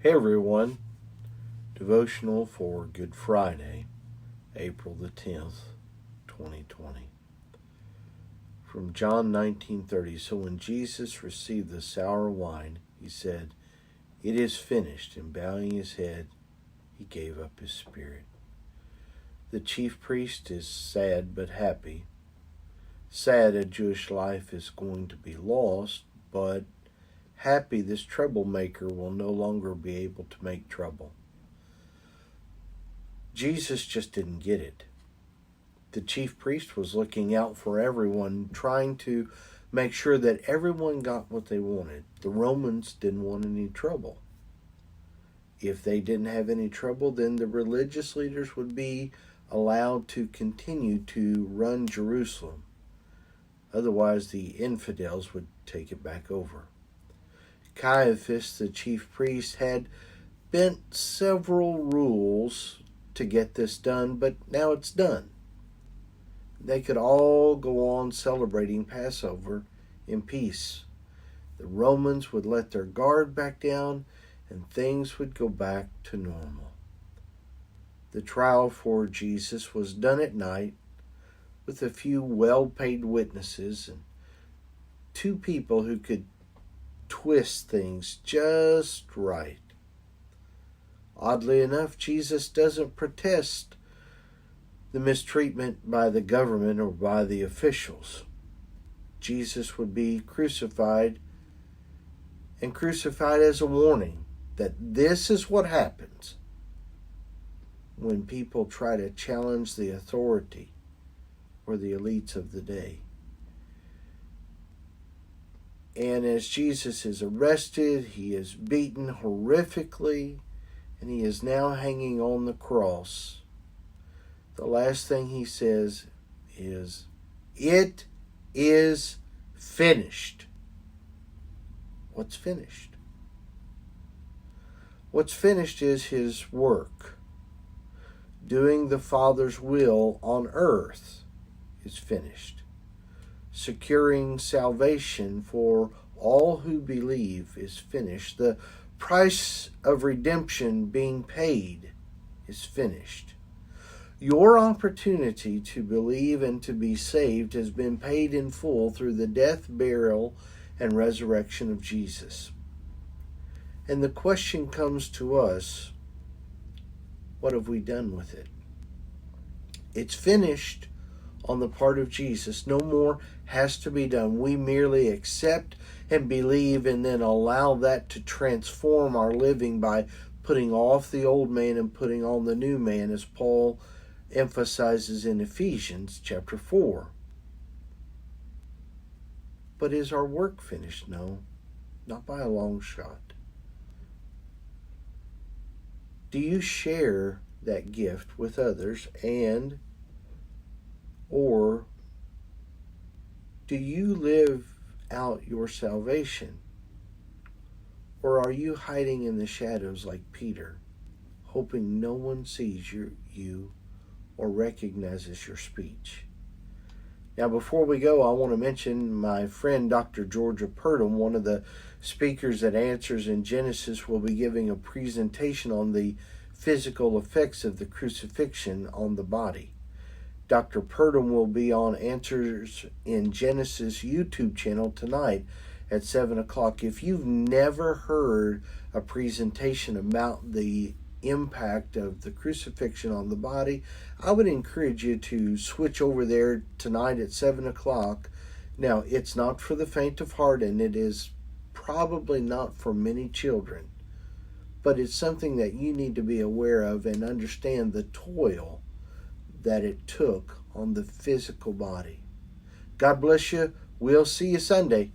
Hey everyone, Devotional for Good Friday, April the 10th, 2020. From John 19:30, so when Jesus received the sour wine, he said, "It is finished," and bowing his head, he gave up his spirit. The chief priest is sad but happy. Sad a Jewish life is going to be lost, but happy this troublemaker will no longer be able to make trouble. Jesus just didn't get it. The chief priest was looking out for everyone, trying to make sure that everyone got what they wanted. The Romans didn't want any trouble. If they didn't have any trouble, then the religious leaders would be allowed to continue to run Jerusalem. Otherwise, the infidels would take it back over. Caiaphas, the chief priest, had bent several rules to get this done, but now it's done. They could all go on celebrating Passover in peace. The Romans would let their guard back down, and things would go back to normal. The trial for Jesus was done at night with a few well-paid witnesses and two people who could twist things just right. Oddly enough, Jesus doesn't protest the mistreatment by the government or by the officials. Jesus would be crucified, and crucified as a warning that this is what happens when people try to challenge the authority or the elites of the day. And as Jesus is arrested, he is beaten horrifically, and he is now hanging on the cross. The last thing he says is, "It is finished." What's finished? What's finished is his work. Doing the Father's will on earth is finished. Securing salvation for all who believe is finished. The price of redemption being paid is finished. Your opportunity to believe and to be saved has been paid in full through the death, burial, and resurrection of Jesus. And the question comes to us, what have we done with it? It's finished on the part of Jesus. No more has to be done. We merely accept and believe and then allow that to transform our living by putting off the old man and putting on the new man, as Paul emphasizes in Ephesians chapter 4. But is our work finished? No, not by a long shot. Do you share that gift with others, or do you live out your salvation? Or are you hiding in the shadows like Peter, hoping no one sees you or recognizes your speech? Now, before we go, I want to mention my friend Dr. Georgia Purdom, one of the speakers at Answers in Genesis, will be giving a presentation on the physical effects of the crucifixion on the body. Dr. Purdom will be on Answers in Genesis YouTube channel tonight at 7 o'clock. If you've never heard a presentation about the impact of the crucifixion on the body, I would encourage you to switch over there tonight at 7 o'clock. Now, it's not for the faint of heart, and it is probably not for many children, but it's something that you need to be aware of and understand the toil that it took on the physical body. God bless you. We'll see you Sunday.